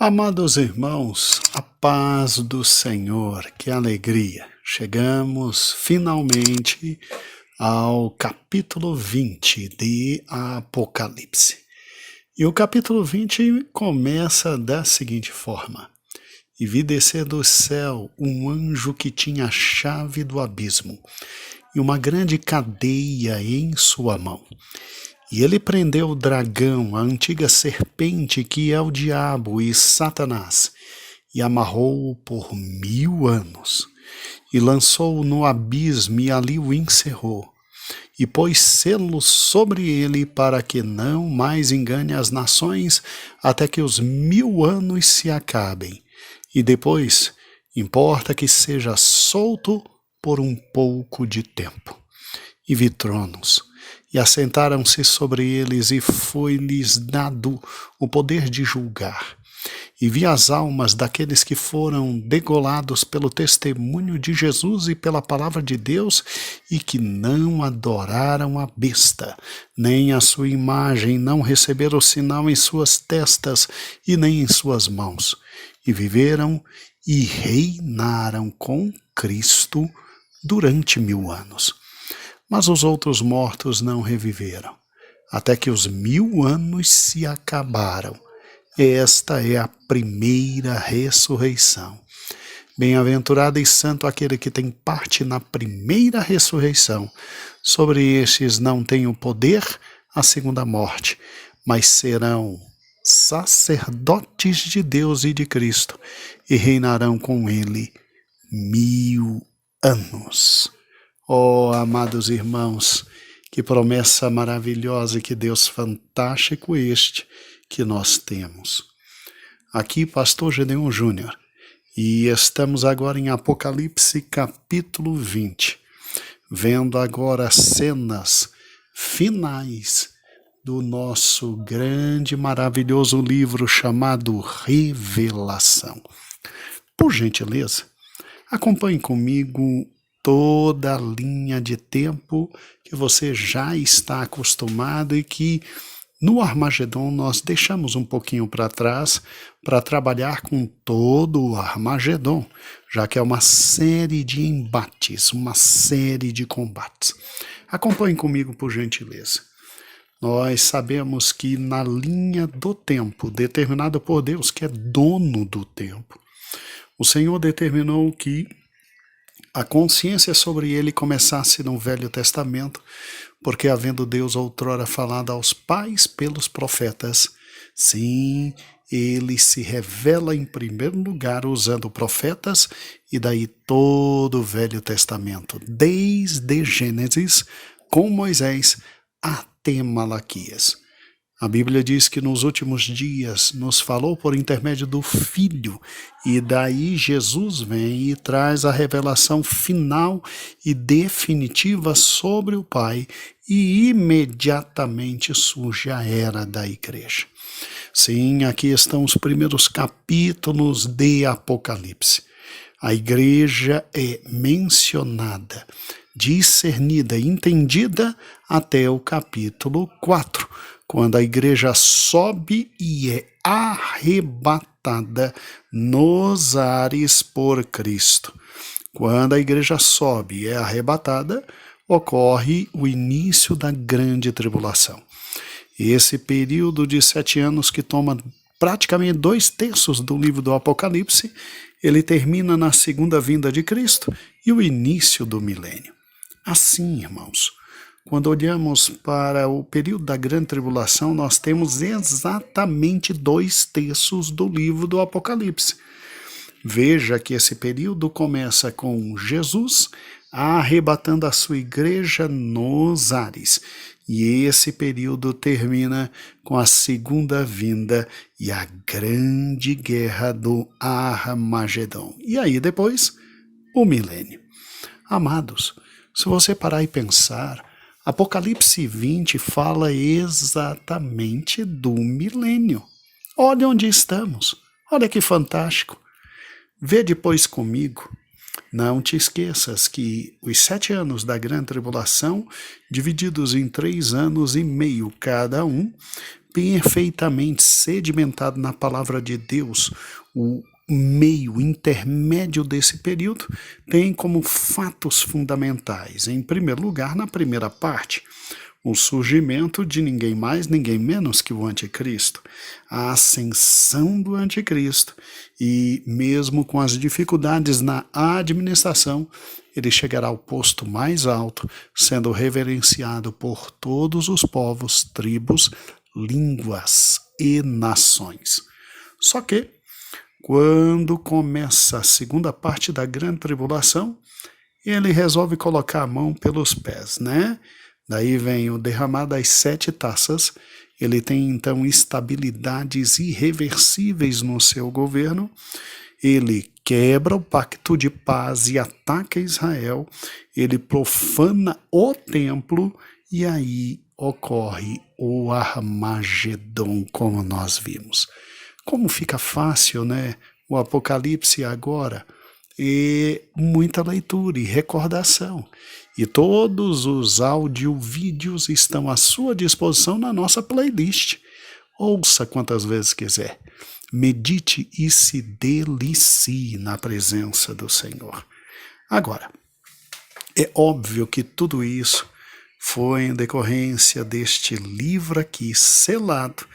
Amados irmãos, a paz do Senhor, que alegria! Chegamos finalmente ao capítulo 20 de Apocalipse. E o capítulo 20 começa da seguinte forma: E vi descer do céu um anjo que tinha a chave do abismo e uma grande cadeia em sua mão. E ele prendeu o dragão, a antiga serpente, que é o diabo e Satanás, e amarrou-o por 1000 anos, e lançou-o no abismo, e ali o encerrou, e pôs selos sobre ele, para que não mais engane as nações, até que os 1000 anos se acabem. E depois, importa que seja solto por um pouco de tempo. E vi tronos, e assentaram-se sobre eles, e foi-lhes dado o poder de julgar. E vi as almas daqueles que foram degolados pelo testemunho de Jesus e pela palavra de Deus, e que não adoraram a besta, nem a sua imagem, não receberam o sinal em suas testas e nem em suas mãos. E viveram e reinaram com Cristo durante 1000 anos. Mas os outros mortos não reviveram, até que os 1000 anos se acabaram. Esta é a primeira ressurreição. Bem-aventurado e santo aquele que tem parte na primeira ressurreição. Sobre estes não tem o poder a segunda morte, mas serão sacerdotes de Deus e de Cristo, e reinarão com ele 1000 anos. Oh, amados irmãos, que promessa maravilhosa e que Deus fantástico este que nós temos. Aqui, Pastor Gedeon Júnior, e estamos agora em Apocalipse capítulo 20, vendo agora cenas finais do nosso grande, maravilhoso livro chamado Revelação. Por gentileza, acompanhe comigo toda a linha de tempo que você já está acostumado e que no Armagedon nós deixamos um pouquinho para trás para trabalhar com todo o Armagedon, já que é uma série de embates, uma série de combates. Acompanhe comigo, por gentileza. Nós sabemos que na linha do tempo, determinada por Deus, que é dono do tempo, o Senhor determinou que a consciência sobre ele começasse no Velho Testamento, porque havendo Deus outrora falado aos pais pelos profetas, sim, ele se revela em primeiro lugar usando profetas, e daí todo o Velho Testamento, desde Gênesis, com Moisés, até Malaquias. A Bíblia diz que nos últimos dias nos falou por intermédio do Filho, e daí Jesus vem e traz a revelação final e definitiva sobre o Pai, e imediatamente surge a era da igreja. Sim, aqui estão os primeiros capítulos de Apocalipse. A igreja é mencionada, discernida, entendida até o capítulo 4, quando a igreja sobe e é arrebatada nos ares por Cristo. Quando a igreja sobe e é arrebatada, ocorre o início da grande tribulação. Esse período de 7 anos que toma praticamente 2/3 do livro do Apocalipse, ele termina na segunda vinda de Cristo e o início do milênio. Assim, irmãos, quando olhamos para o período da grande tribulação, nós temos exatamente 2/3 do livro do Apocalipse. Veja que esse período começa com Jesus arrebatando a sua igreja nos ares. E esse período termina com a segunda vinda e a grande guerra do Armagedon. E aí depois, o milênio. Amados, se você parar e pensar, Apocalipse 20 fala exatamente do milênio. Olha onde estamos. Olha que fantástico. Vê depois comigo. Não te esqueças que os 7 anos da grande tribulação, divididos em 3 anos e meio cada um, perfeitamente sedimentado na palavra de Deus, o meio intermédio desse período tem como fatos fundamentais, em primeiro lugar, na primeira parte, o surgimento de ninguém mais, ninguém menos que o anticristo, a ascensão do anticristo, e mesmo com as dificuldades na administração, ele chegará ao posto mais alto, sendo reverenciado por todos os povos, tribos, línguas e nações. Só que, quando começa a segunda parte da grande tribulação, ele resolve colocar a mão pelos pés, né? Daí vem o derramar das 7 taças. Ele tem então estabilidades irreversíveis no seu governo. Ele quebra o pacto de paz e ataca Israel. Ele profana o templo e aí ocorre o Armagedon, como nós vimos. Como fica fácil, né? O Apocalipse agora. E muita leitura e recordação. E todos os áudio-vídeos estão à sua disposição na nossa playlist. Ouça quantas vezes quiser. Medite e se delicie na presença do Senhor. Agora, é óbvio que tudo isso foi em decorrência deste livro aqui, selado,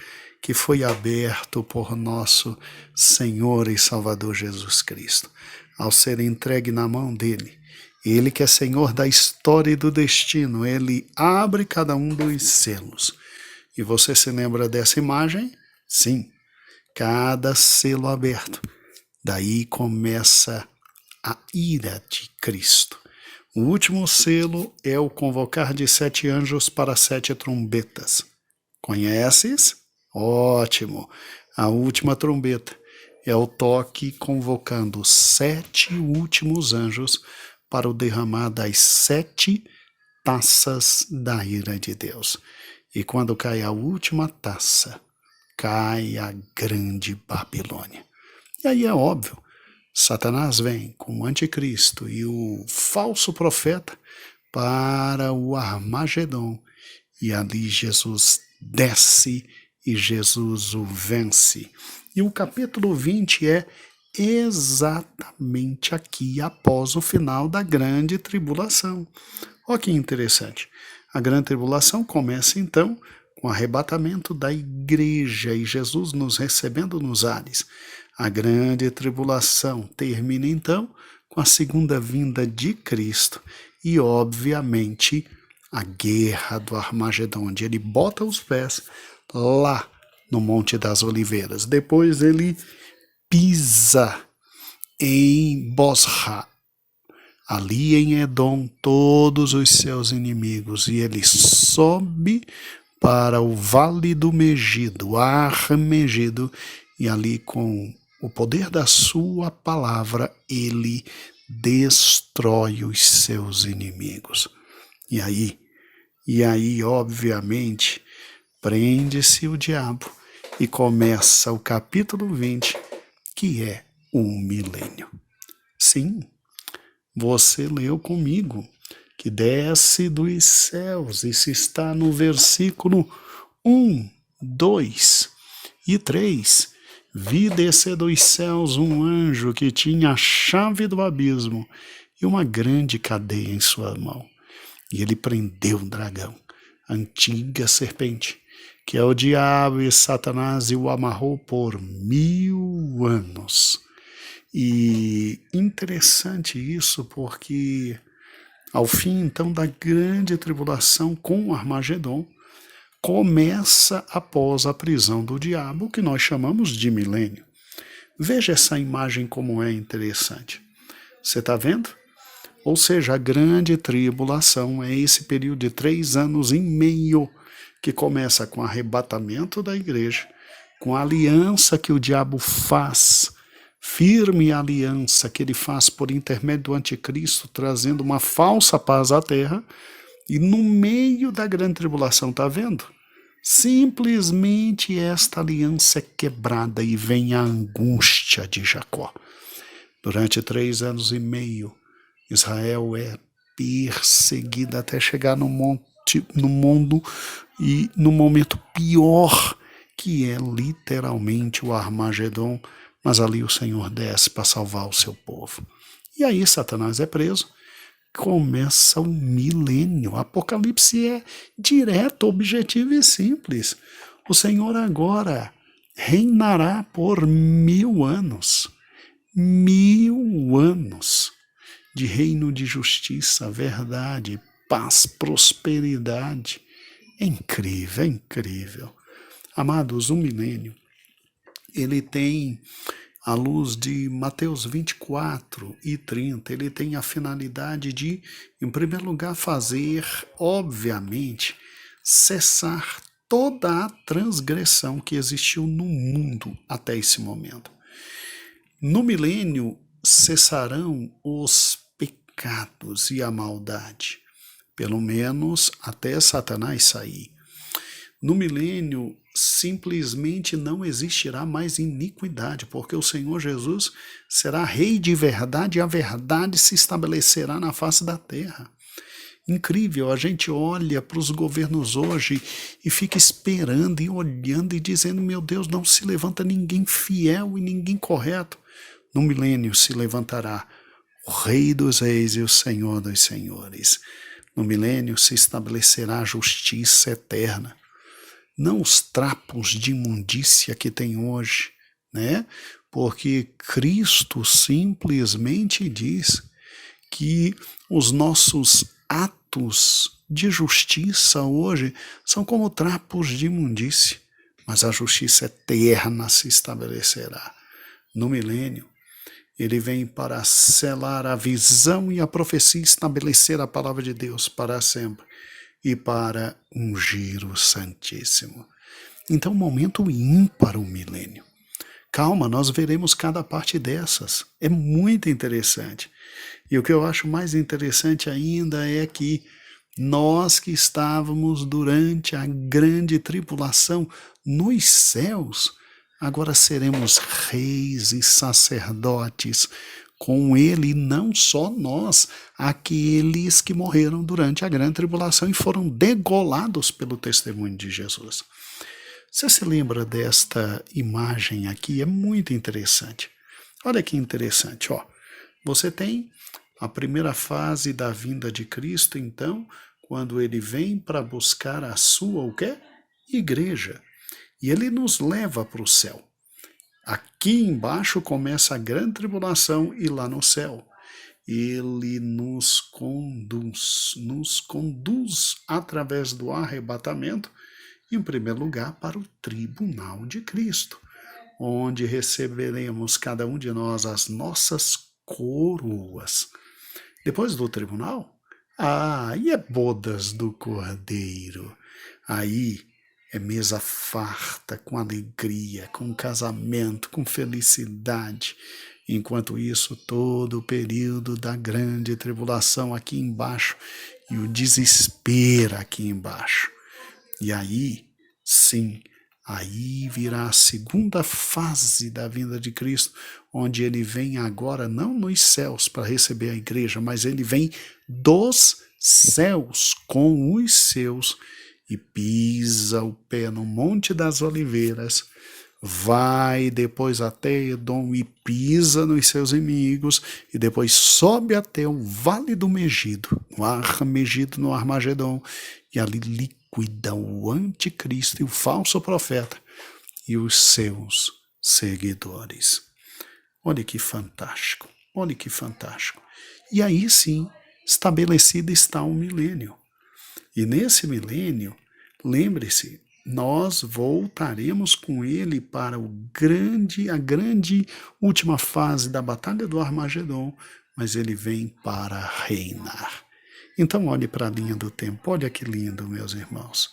que foi aberto por nosso Senhor e Salvador Jesus Cristo. Ao ser entregue na mão dele, ele que é Senhor da história e do destino, ele abre cada um dos selos. E você se lembra dessa imagem? Sim, cada selo aberto. Daí começa a ira de Cristo. O último selo é o convocar de 7 anjos para 7 trombetas. Conheces? Ótimo! A última trombeta é o toque convocando 7 últimos anjos para o derramar das 7 taças da ira de Deus. E quando cai a última taça, cai a grande Babilônia. E aí é óbvio, Satanás vem com o anticristo e o falso profeta para o Armagedon. E ali Jesus desce e Jesus o vence. E o capítulo 20 é exatamente aqui após o final da grande tribulação. Olha que interessante. A grande tribulação começa então com o arrebatamento da igreja e Jesus nos recebendo nos ares. A grande tribulação termina então com a segunda vinda de Cristo e, obviamente, a guerra do Armagedon, onde ele bota os pés lá no Monte das Oliveiras. Depois ele pisa em Bosra, ali em Edom, todos os seus inimigos, e ele sobe para o Vale do Megido, Armegido, e ali com o poder da sua palavra, ele destrói os seus inimigos. E aí, obviamente, prende-se o diabo e começa o capítulo 20, que é um milênio. Sim, você leu comigo, que desce dos céus, isso está no versículo 1, 2 e 3. Vi descer dos céus um anjo que tinha a chave do abismo e uma grande cadeia em sua mão. E ele prendeu o dragão, a antiga serpente, que é o diabo e Satanás, e o amarrou por 1000 anos. E interessante isso, porque ao fim então da grande tribulação com o Armagedon, começa após a prisão do diabo, que nós chamamos de milênio. Veja essa imagem como é interessante. Você está vendo? Ou seja, a grande tribulação é esse período de 3 anos e meio, que começa com o arrebatamento da igreja, com a aliança que o diabo faz, firme aliança que ele faz por intermédio do anticristo, trazendo uma falsa paz à terra, e no meio da grande tribulação, está vendo? Simplesmente esta aliança é quebrada e vem a angústia de Jacó. Durante 3 anos e meio, Israel é perseguida até chegar no mundo e no momento pior que é literalmente o Armagedon, mas ali o Senhor desce para salvar o seu povo. E aí Satanás é preso, começa o milênio. Apocalipse é direto, objetivo e simples. O Senhor agora reinará por 1000 anos. 1000 anos de reino de justiça, verdade, paz, prosperidade. É incrível, é incrível. Amados, o milênio, ele tem, à luz de Mateus 24 e 30, ele tem a finalidade de, em primeiro lugar, fazer, obviamente, cessar toda a transgressão que existiu no mundo até esse momento. No milênio cessarão os pecados e a maldade, pelo menos até Satanás sair. No milênio simplesmente não existirá mais iniquidade, porque o Senhor Jesus será rei de verdade e a verdade se estabelecerá na face da terra. Incrível, a gente olha para os governos hoje e fica esperando e olhando e dizendo, meu Deus, não se levanta ninguém fiel e ninguém correto. No milênio se levantará o Rei dos Reis e o Senhor dos Senhores. No milênio se estabelecerá a justiça eterna. Não os trapos de imundícia que tem hoje, né? Porque Cristo simplesmente diz que os nossos atos de justiça hoje são como trapos de imundície, mas a justiça eterna se estabelecerá. No milênio, ele vem para selar a visão e a profecia, estabelecer a palavra de Deus para sempre e para ungir o Santíssimo. Então, momento ímpar o milênio. Calma, nós veremos cada parte dessas. É muito interessante. E o que eu acho mais interessante ainda é que nós que estávamos durante a grande tribulação nos céus, agora seremos reis e sacerdotes com ele, não só nós, aqueles que morreram durante a grande tribulação e foram degolados pelo testemunho de Jesus. Você se lembra desta imagem aqui? É muito interessante. Olha que interessante, ó. Você tem a primeira fase da vinda de Cristo, então, quando ele vem para buscar a sua, o quê? Igreja. E ele nos leva para o céu. Aqui embaixo começa a grande tribulação e lá no céu ele nos conduz através do arrebatamento, em primeiro lugar, para o tribunal de Cristo, onde receberemos cada um de nós as nossas coroas. Depois do tribunal, e é bodas do Cordeiro. Aí é mesa farta, com alegria, com casamento, com felicidade. Enquanto isso, todo o período da grande tribulação aqui embaixo e o desespero aqui embaixo. E aí, sim, aí virá a segunda fase da vinda de Cristo, onde ele vem agora não nos céus para receber a igreja, mas ele vem dos céus com os seus e pisa o pé no Monte das Oliveiras, vai depois até Edom e pisa nos seus inimigos, e depois sobe até o Vale do Megido, no Armagedon, e ali liquida o anticristo e o falso profeta e os seus seguidores. Olha que fantástico, olha que fantástico. E aí sim, estabelecido está o milênio. E nesse milênio, lembre-se, nós voltaremos com ele para a grande última fase da Batalha do Armagedon, mas ele vem para reinar. Então olhe para a linha do tempo, olha que lindo, meus irmãos.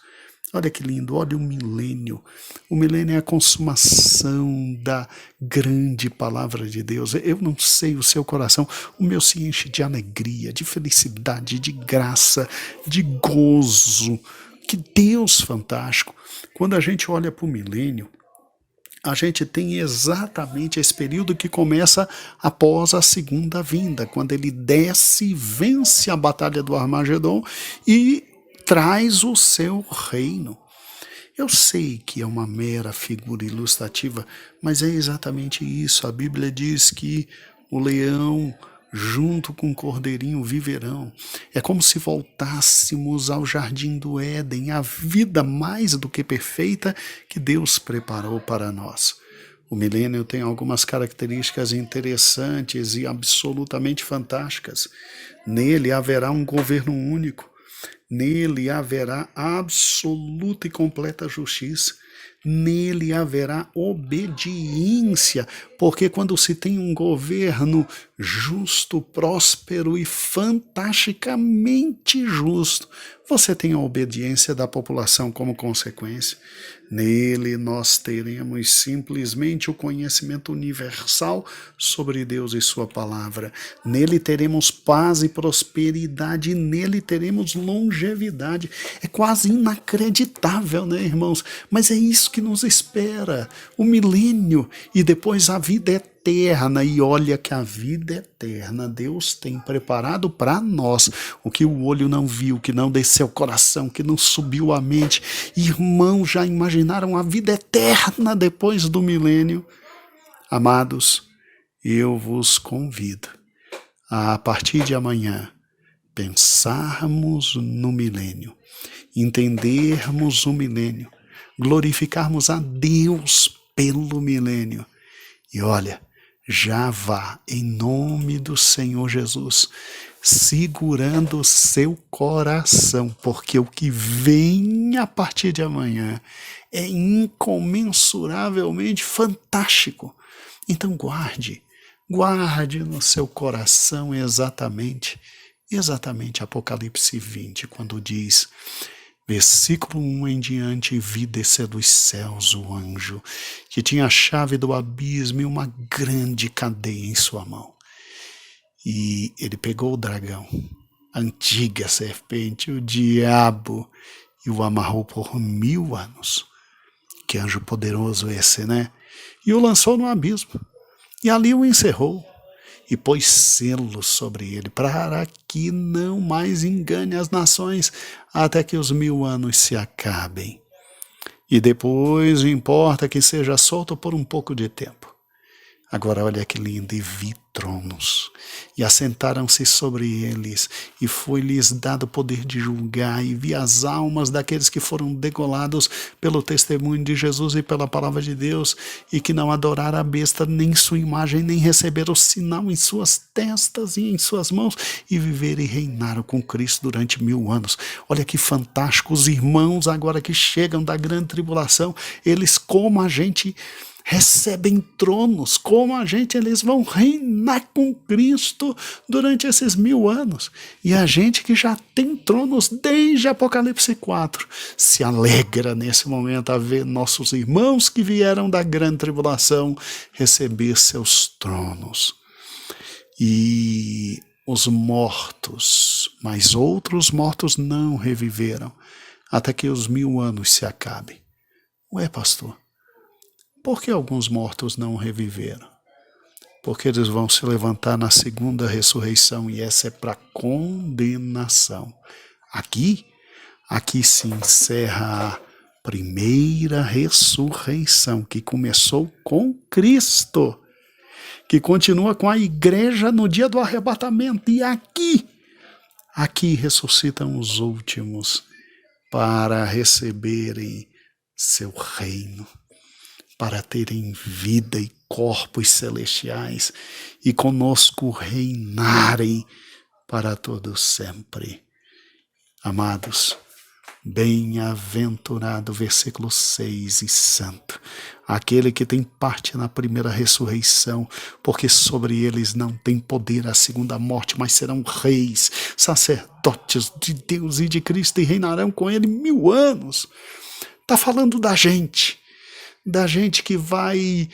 Olha que lindo, olha o milênio. O milênio é a consumação da grande palavra de Deus. Eu não sei o seu coração, o meu se enche de alegria, de felicidade, de graça, de gozo. Que Deus fantástico. Quando a gente olha para o milênio, a gente tem exatamente esse período que começa após a segunda vinda, quando ele desce e vence a batalha do Armagedon e traz o seu reino. Eu sei que é uma mera figura ilustrativa, mas é exatamente isso. A Bíblia diz que o leão junto com o cordeirinho viverão. É como se voltássemos ao jardim do Éden, a vida mais do que perfeita que Deus preparou para nós. O milênio tem algumas características interessantes e absolutamente fantásticas. Nele haverá um governo único. Nele haverá absoluta e completa justiça. Nele haverá obediência, porque quando se tem um governo justo, próspero e fantasticamente justo, você tem a obediência da população como consequência. Nele nós teremos simplesmente o conhecimento universal sobre Deus e sua palavra. Nele teremos paz e prosperidade, e nele teremos longevidade. É quase inacreditável, né, irmãos? Mas é isso que nos espera, o milênio e depois a vida eterna. E olha que a vida eterna Deus tem preparado para nós, o que o olho não viu, que não desceu o coração, que não subiu a mente. Irmãos, já imaginaram a vida eterna depois do milênio? Amados, eu vos convido a partir de amanhã pensarmos no milênio, entendermos o milênio, glorificarmos a Deus pelo milênio. E olha, já vá, em nome do Senhor Jesus, segurando o seu coração, porque o que vem a partir de amanhã é incomensuravelmente fantástico. Então guarde no seu coração exatamente Apocalipse 20, quando diz, versículo 1 em diante, vi descer dos céus o anjo, que tinha a chave do abismo e uma grande cadeia em sua mão. E ele pegou o dragão, a antiga serpente, o diabo, e o amarrou por 1000 anos. Que anjo poderoso esse, né? E o lançou no abismo, e ali o encerrou, e pôs selo sobre ele, para que não mais engane as nações, até que os 1000 anos se acabem. E depois importa que seja solto por um pouco de tempo. Agora olha que lindo, e vi tronos, e assentaram-se sobre eles, e foi-lhes dado poder de julgar, e vi as almas daqueles que foram degolados pelo testemunho de Jesus e pela palavra de Deus, e que não adoraram a besta, nem sua imagem, nem receberam o sinal em suas testas e em suas mãos, e viveram e reinaram com Cristo durante 1000 anos. Olha que fantástico, os irmãos agora que chegam da grande tribulação, eles como a gente recebem tronos, como a gente, eles vão reinar com Cristo durante esses 1000 anos. E a gente que já tem tronos desde Apocalipse 4, se alegra nesse momento a ver nossos irmãos que vieram da grande tribulação receber seus tronos. E os mortos, mas outros mortos não reviveram, até que os 1000 anos se acabem. Ué, pastor, por que alguns mortos não reviveram? Porque eles vão se levantar na segunda ressurreição, e essa é para condenação. Aqui se encerra a primeira ressurreição, que começou com Cristo, que continua com a igreja no dia do arrebatamento. E aqui ressuscitam os últimos para receberem seu reino, para terem vida e corpos celestiais, e conosco reinarem para todo sempre. Amados, bem-aventurado, versículo 6, e santo, aquele que tem parte na primeira ressurreição, porque sobre eles não tem poder a segunda morte, mas serão reis, sacerdotes de Deus e de Cristo, e reinarão com ele 1000 anos. Está falando da gente que vai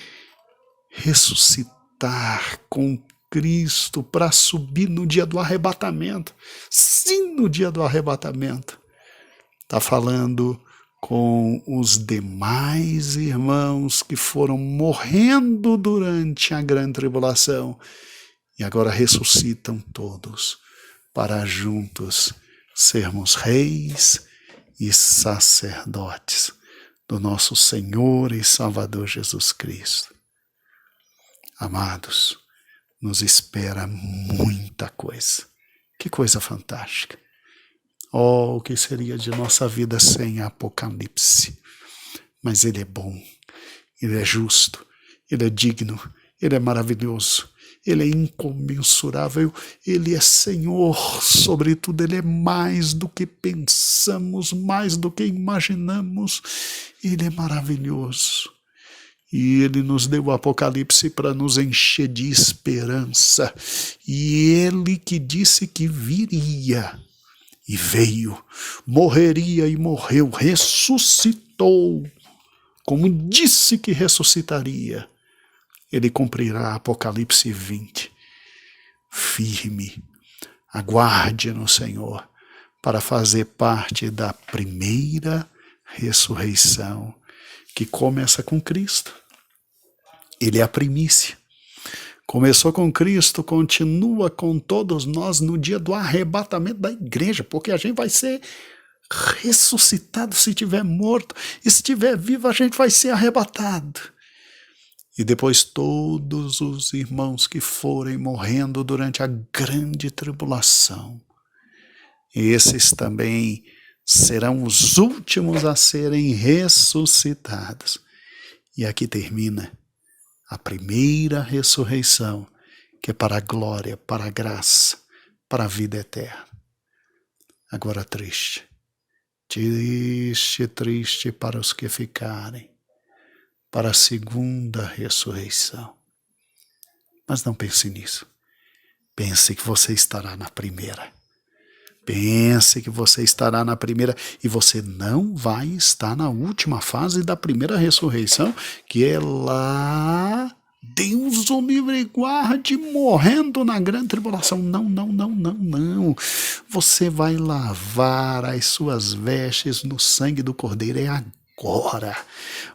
ressuscitar com Cristo para subir no dia do arrebatamento. Sim, no dia do arrebatamento. Está falando com os demais irmãos que foram morrendo durante a grande tribulação e agora ressuscitam todos para juntos sermos reis e sacerdotes do nosso Senhor e Salvador Jesus Cristo. Amados, nos espera muita coisa. Que coisa fantástica. Oh, o que seria de nossa vida sem Apocalipse? Mas Ele é bom, Ele é justo, Ele é digno, Ele é maravilhoso, Ele é incomensurável, Ele é Senhor, sobretudo Ele é mais do que pensamos, mais do que imaginamos, Ele é maravilhoso. E Ele nos deu o Apocalipse para nos encher de esperança. E Ele que disse que viria, e veio, morreria e morreu, ressuscitou, como disse que ressuscitaria. Ele cumprirá Apocalipse 20. Firme, aguarde no Senhor, para fazer parte da primeira ressurreição, que começa com Cristo. Ele é a primícia. Começou com Cristo, continua com todos nós no dia do arrebatamento da igreja, porque a gente vai ser ressuscitado se estiver morto, e se estiver vivo a gente vai ser arrebatado. E depois todos os irmãos que forem morrendo durante a grande tribulação, esses também serão os últimos a serem ressuscitados. E aqui termina a primeira ressurreição, que é para a glória, para a graça, para a vida eterna. Agora triste, triste, triste para os que ficarem, para a segunda ressurreição. Mas não pense nisso. Pense que você estará na primeira. Pense que você estará na primeira e você não vai estar na última fase da primeira ressurreição, que é lá, Deus o livre e guarde, morrendo na grande tribulação. Não, não, não, não, não. Você vai lavar as suas vestes no sangue do Cordeiro, é agora.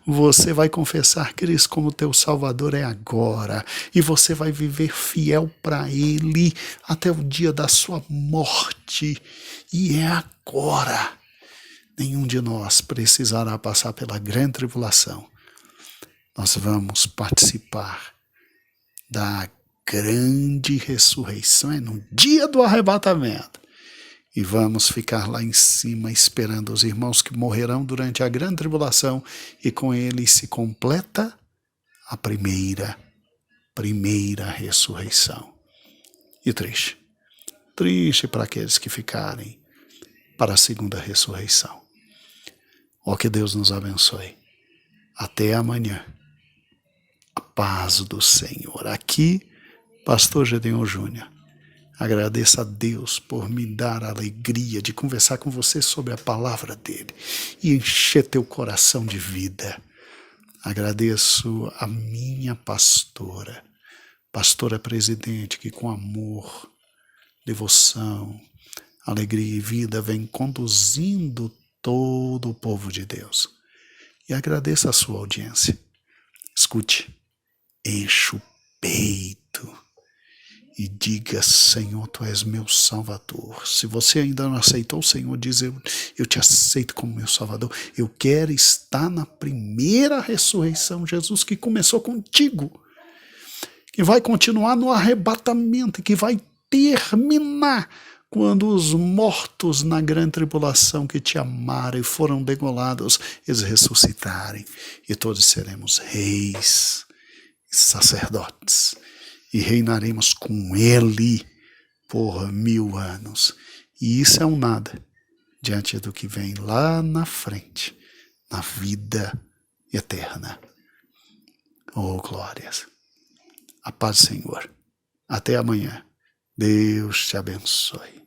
Você vai confessar Cristo como teu Salvador, é agora. E você vai viver fiel para Ele até o dia da sua morte. E é agora. Nenhum de nós precisará passar pela grande tribulação. Nós vamos participar da grande ressurreição, é no dia do arrebatamento. E vamos ficar lá em cima esperando os irmãos que morrerão durante a grande tribulação, e com eles se completa a primeira ressurreição. E triste para aqueles que ficarem para a segunda ressurreição. Ó, que Deus nos abençoe. Até amanhã. A paz do Senhor. Aqui, Pastor Gedeon Júnior. Agradeço a Deus por me dar a alegria de conversar com você sobre a palavra dele e encher teu coração de vida. Agradeço a minha pastora presidente, que com amor, devoção, alegria e vida vem conduzindo todo o povo de Deus. E agradeço a sua audiência. Escute, enche o peito e diga: Senhor, Tu és meu Salvador. Se você ainda não aceitou o Senhor, diz: eu te aceito como meu Salvador. Eu quero estar na primeira ressurreição, Jesus, que começou contigo, que vai continuar no arrebatamento e que vai terminar quando os mortos na grande tribulação que te amaram e foram degolados, eles ressuscitarem, e todos seremos reis e sacerdotes, e reinaremos com Ele por 1000 anos. E isso é um nada diante do que vem lá na frente, na vida eterna. Oh, glórias! A paz do Senhor. Até amanhã. Deus te abençoe.